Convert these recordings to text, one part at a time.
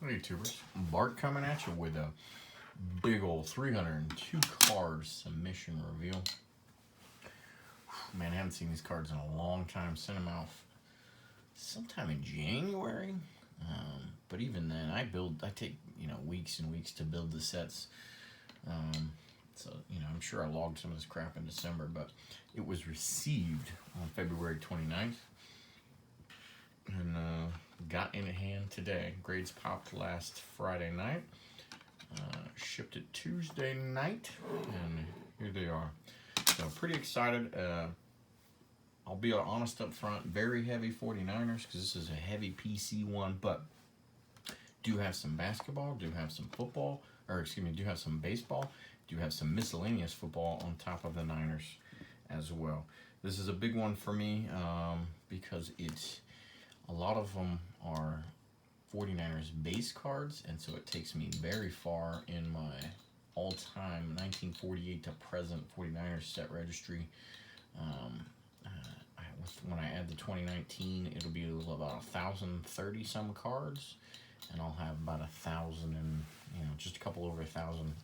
Hey YouTubers, Bart coming at you with a big old 302 card submission reveal. Man, I haven't seen these cards in a long time. Sent them out sometime in January, but even then, I take weeks and weeks to build the sets. So I'm sure I logged some of this crap in December, but it was received on February 29th. And got in hand today. Grades popped last Friday night. Shipped it Tuesday night, and here they are. So pretty excited. I'll be honest up front, very heavy 49ers because this is a heavy PC one, but do have some basketball, do have some football, or excuse me, do have some baseball, do have some miscellaneous football on top of the Niners as well. This is a big one for me because a lot of them are 49ers base cards, and so it takes me very far in my all-time 1948 to present 49ers set registry. When I add the 2019, it'll be about 1,030 some cards, and I'll have about 1,000 and just a couple over 1,000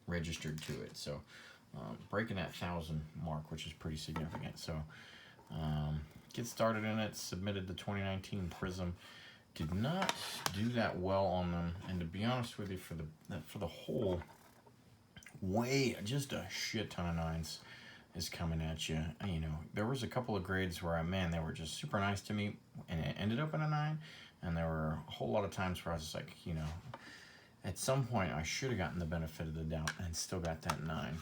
registered to it. So breaking that 1,000 mark, which is pretty significant. So get started in it. Submitted the 2019 Prizm. Did not do that well on them, and to be honest with you, for the whole just a shit ton of nines is coming at you. There was a couple of grades where they were just super nice to me, and it ended up in a 9. And there were a whole lot of times where I was just like, at some point I should have gotten the benefit of the doubt and still got that 9.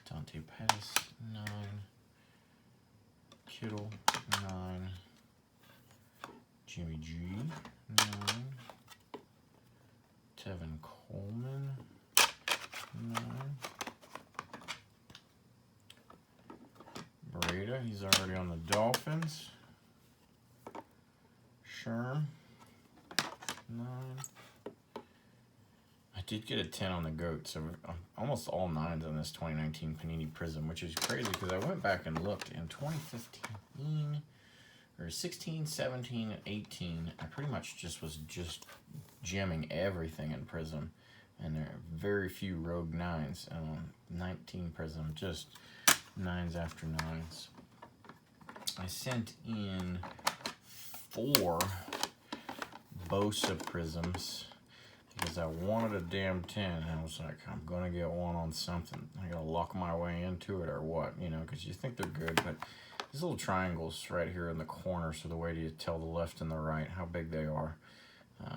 Dante Pettis, 9. Kittle, 9. Jimmy G, 9. Tevin Coleman, 9. Breda, he's already on the Dolphins. Sherm, 9. I did get a 10 on the GOAT, so almost all 9s on this 2019 Panini Prizm, which is crazy because I went back and looked in 2015, or 16, 17, and 18. I pretty much was jamming everything in Prizm, and there are very few rogue 9s. 19 Prizm, just 9s after 9s. I sent in 4 Bosa Prizms because I wanted a damn 10, and I was like, I'm gonna get one on something. I gotta luck my way into it or what, because you think they're good, but these little triangles right here in the corner, so the way to tell the left and the right, how big they are.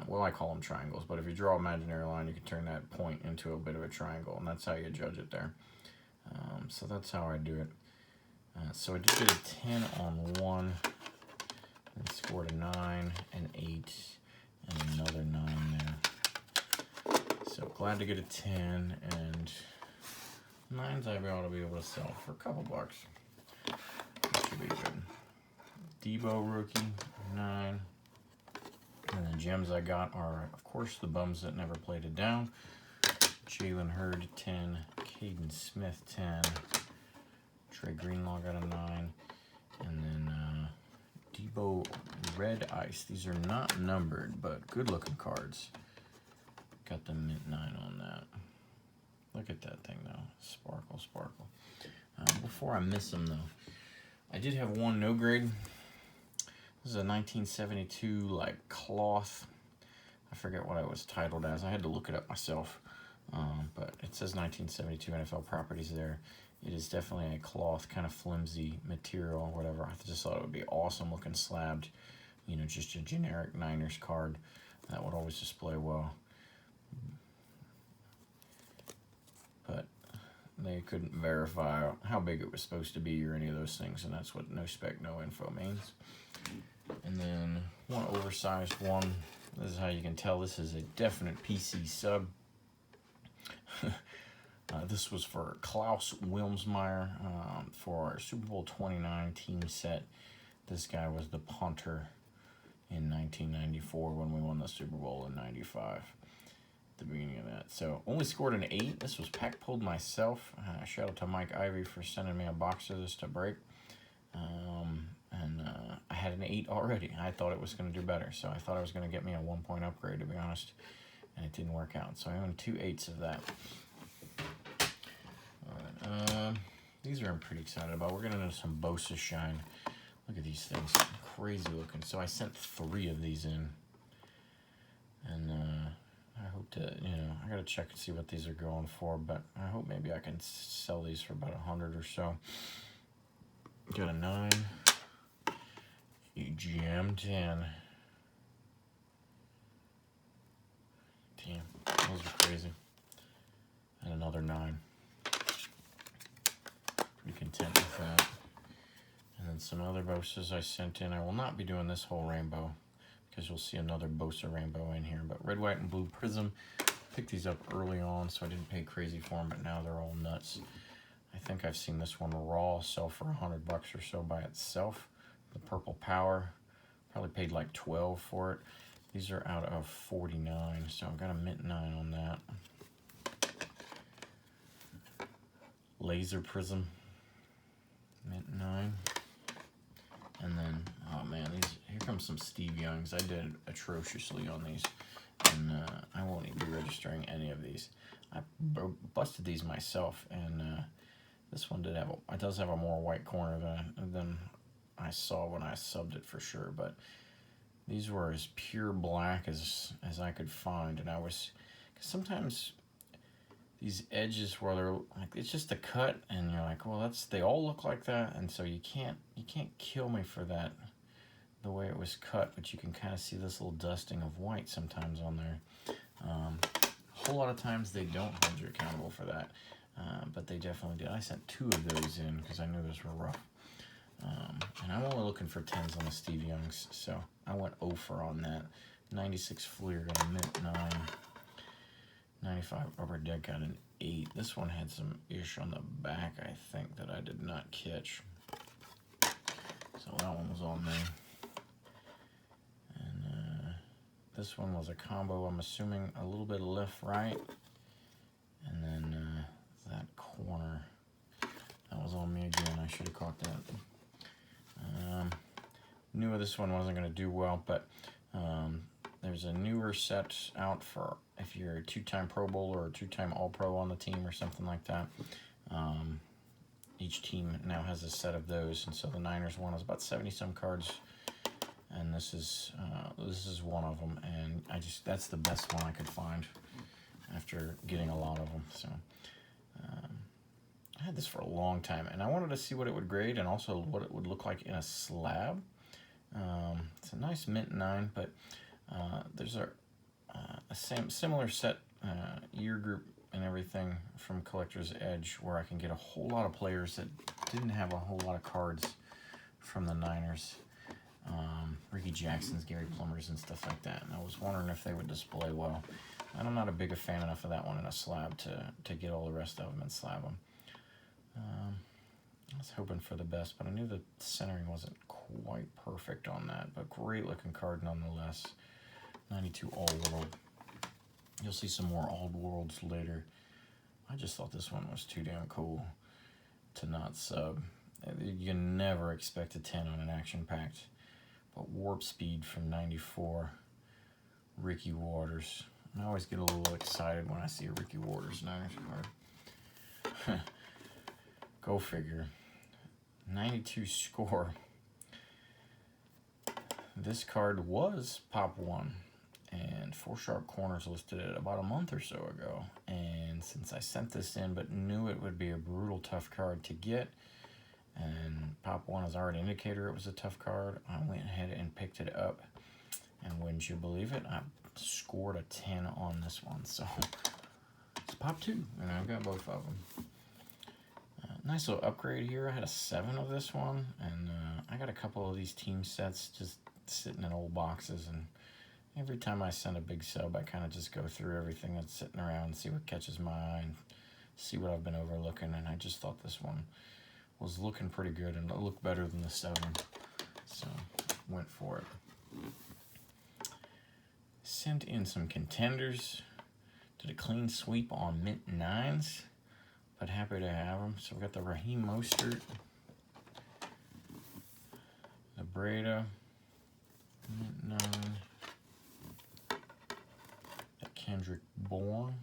Well, I call them triangles, but if you draw an imaginary line, you can turn that point into a bit of a triangle, and that's how you judge it there. So that's how I do it. So I did get a 10 on one, and scored a 9, an 8, and another 9 there. So glad to get a 10, and 9s I ought to be able to sell for a couple bucks. That should be good. Debo rookie, 9. And the gems I got are, of course, the bums that never played it down. Jalen Hurd, 10. Caden Smith, 10. Trey Greenlaw got a 9. And then Debo Red Ice. These are not numbered, but good-looking cards. Got the mint 9 on that. Look at that thing, though. Sparkle, sparkle. Before I miss them, though, I did have one no grade. This is a 1972 cloth. I forget what it was titled as. I had to look it up myself, but it says 1972 NFL properties there. It is definitely a cloth, kind of flimsy material or whatever. I just thought it would be awesome looking slabbed, just a generic Niners card that would always display well. But they couldn't verify how big it was supposed to be or any of those things, and that's what no spec, no info means. And then one oversized one. This is how you can tell this is a definite PC sub. This was for Klaus Wilmsmeyer for our Super Bowl 29 team set. This guy was the punter in 1994 when we won the Super Bowl in 95. The beginning of that. So only scored an 8. This was pack pulled myself. Shout out to Mike Ivy for sending me a box of this to break. And I had an 8 already. I thought it was going to do better, so I thought I was going to get me a 1-point upgrade, to be honest, and it didn't work out. So I own 2 8s of that. All right, these are I'm pretty excited about. We're going to do some Bosa shine. Look at these things, crazy looking. So I sent 3 of these in, and I hope to, I gotta check and see what these are going for, but I hope maybe I can sell these for about 100 or so. Got a 9, a GM 10. Damn, those are crazy. And another 9. Pretty content with that. And then some other Bosas I sent in. I will not be doing this whole rainbow because you'll see another Bosa rainbow in here. But red, white, and blue Prizm. Picked these up early on, so I didn't pay crazy for them, but now they're all nuts. I think I've seen this one raw sell for $100 or so by itself. The purple power, probably paid like 12 for it. These are out of 49, so I've got a mint 9 on that. Laser Prizm, mint 9. And then, oh man, here comes some Steve Youngs. I did atrociously on these, and I won't even be registering any of these. I busted these myself, and this one does have a more white corner than I saw when I subbed it for sure. But these were as pure black as I could find, and cause sometimes these edges where they're like, it's just a cut, and you're like, well, they all look like that, and so you can't kill me for that, the way it was cut, but you can kind of see this little dusting of white sometimes on there. A whole lot of times they don't hold you accountable for that, but they definitely did. I sent 2 of those in because I knew those were rough. And I'm only looking for 10s on the Steve Youngs, so I went 0 for on that. 96 Fleer got a mint 9. 95 Rubber Deck got an 8. This one had some ish on the back, I think, that I did not catch. So that one was on there. And this one was a combo, I'm assuming a little bit of left, right. And then that corner, that was on me again. I should have caught that. Knew this one wasn't going to do well, but there's a newer set out for if you're a 2-time Pro Bowler or a 2-time All-Pro on the team or something like that. Each team now has a set of those, and so the Niners one is about 70-some cards, and this is one of them, and that's the best one I could find after getting a lot of them. So I had this for a long time, and I wanted to see what it would grade and also what it would look like in a slab. It's a nice mint 9, but there's a similar set year group and everything from Collector's Edge where I can get a whole lot of players that didn't have a whole lot of cards from the Niners. Ricky Jackson's, Gary Plumbers, and stuff like that. And I was wondering if they would display well. And I'm not a big fan enough of that one in a slab to get all the rest of them and slab them. I was hoping for the best, but I knew the centering wasn't quite perfect on that. But great looking card nonetheless. 92 All World. You'll see some more All Worlds later. I just thought this one was too damn cool to not sub. You never expect a 10 on an action packed. But Warp Speed from 94. Ricky Waters. I always get a little excited when I see a Ricky Waters Niners card. Go figure. 92 score. This card was Pop 1. And 4 Sharp Corners listed it about a month or so ago. And since I sent this in but knew it would be a brutal tough card to get, and Pop 1 has already indicated it was a tough card, I went ahead and picked it up. And wouldn't you believe it, I scored a 10 on this one. So it's Pop 2, and I've got both of them. Nice little upgrade here. I had a 7 of this one, and I got a couple of these team sets just sitting in old boxes, and every time I send a big sub, I kind of just go through everything that's sitting around, see what catches my eye, and see what I've been overlooking, and I just thought this one was looking pretty good, and it looked better than the 7, so went for it. Sent in some Contenders, did a clean sweep on mint 9s, but happy to have them. So we got the Raheem Mostert, the Breda, mint 9. That Kendrick Bourne,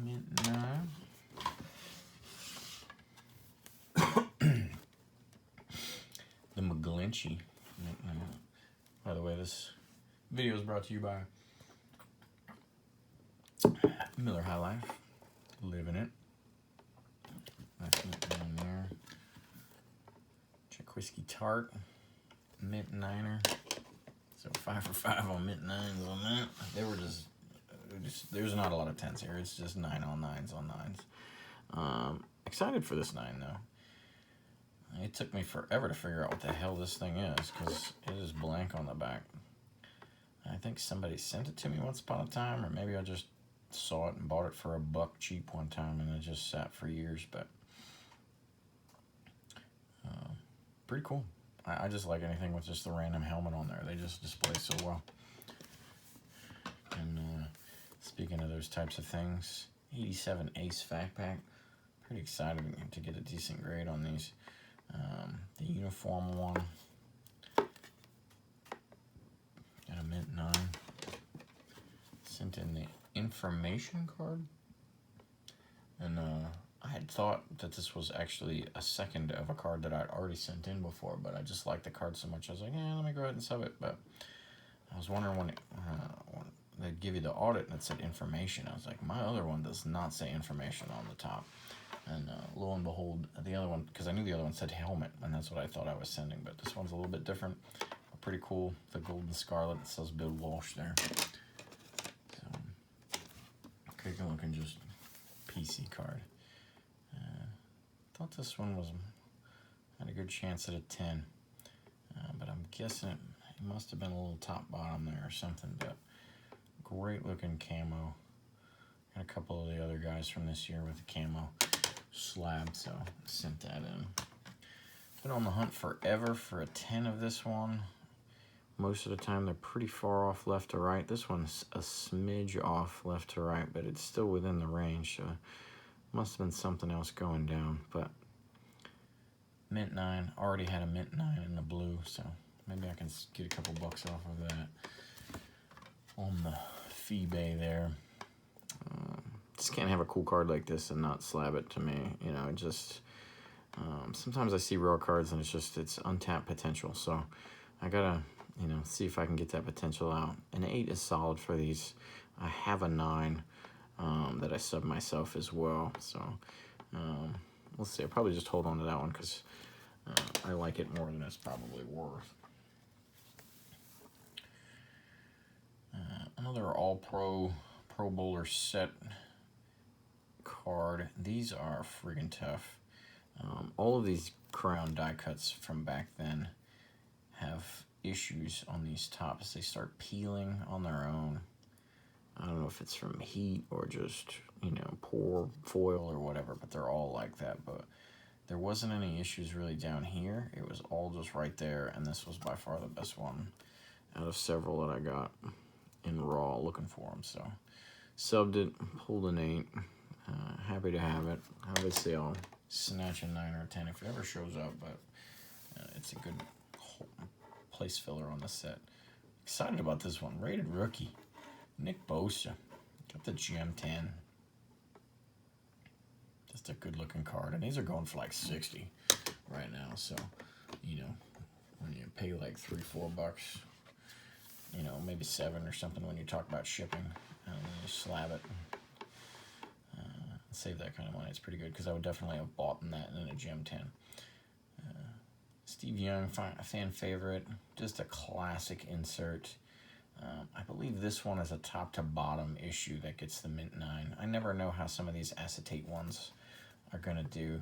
mint 9. The McGlinchey, mint 9. By the way, this video is brought to you by Miller High Life, living it. Nice mint 9 there. Check Whiskey Tart, mint 9er. So 5 for 5 on mint 9s on that. They were just there's not a lot of 10s here. It's just 9 on 9s on 9s. Excited for this 9 though. It took me forever to figure out what the hell this thing is because it is blank on the back. I think somebody sent it to me once upon a time, or maybe I just saw it and bought it for $1 cheap one time and it just sat for years, but pretty cool. I just like anything with just the random helmet on there. They just display so well. And speaking of those types of things, 87 Ace Fact Pack. Pretty excited to get a decent grade on these. The uniform one. Got a mint 9. Sent in the information card. And I had thought that this was actually a second of a card that I'd already sent in before, but I just liked the card so much I was like, yeah, let me go ahead and sub it. But I was wondering when they'd give you the audit and it said information. I was like, my other one does not say information on the top. And lo and behold, the other one, because I knew the other one said helmet, and that's what I thought I was sending, but this one's a little bit different. Pretty cool. The gold and scarlet that says Bill Walsh there. So, great looking, just PC card. Thought this one had a good chance at a 10, but I'm guessing it must have been a little top bottom there or something. But great looking camo. Got a couple of the other guys from this year with the camo slab, so sent that in. Been on the hunt forever for a 10 of this one. Most of the time they're pretty far off left to right. This one's a smidge off left to right, but it's still within the range, so must have been something else going down. But mint 9, already had a mint 9 in the blue, so maybe I can get a couple bucks off of that on the FeeBay there. Just can't have a cool card like this and not slab it to me. You know, it just sometimes I see raw cards and it's untapped potential. So I gotta, you know, see if I can get that potential out. An 8 is solid for these. I have a 9 that I sub myself as well. So we'll see. I'll probably just hold on to that one because I like it more than it's probably worth. Another all-pro Pro Bowler set card. These are friggin' tough. All of these crown die cuts from back then have issues on these tops. They start peeling on their own. I don't know if it's from heat or just, you know, poor foil or whatever, but they're all like that. But there wasn't any issues really down here. It was all just right there, and this was by far the best one out of several that I got in raw looking for them. So subbed it, pulled an 8. Happy to have it. Obviously I'll snatch a 9 or a 10 if it ever shows up, but it's a good place filler on the set. Excited about this one. Rated rookie, Nick Bosa. Got the GM10. Just a good looking card, and these are going for like 60 right now. So, you know, when you pay like $3-4, you know, maybe 7 or something when you talk about shipping, and then you slab it. Save that kind of money. It's pretty good because I would definitely have bought that in a Gem 10. Steve Young, fan favorite. Just a classic insert. I believe this one is a top to bottom issue that gets the mint 9. I never know how some of these acetate ones are going to do.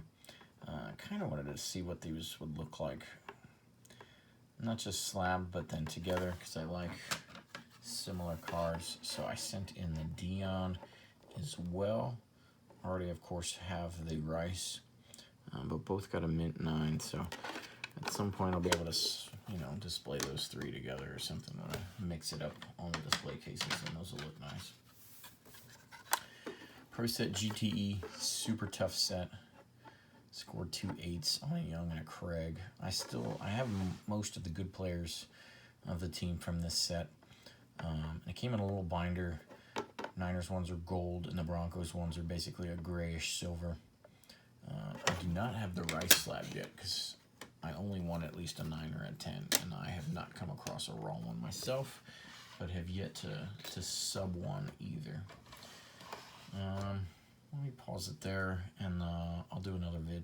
Kind of wanted to see what these would look like. Not just slab, but then together because I like similar cards. So I sent in the Dion as well. Already, of course, have the Rice, but both got a mint 9, so at some point I'll be able to, you know, display those 3 together or something when I mix it up on the display cases, and those will look nice. Pro Set GTE, super tough set. Scored 2 8s on a Young and a Craig. I have most of the good players of the team from this set. It came in a little binder. Niners ones are gold, and the Broncos ones are basically a grayish silver. I do not have the Rice slab yet because I only want at least a 9 or a 10, and I have not come across a raw one myself, but have yet to sub one either. Let me pause it there, and I'll do another vid.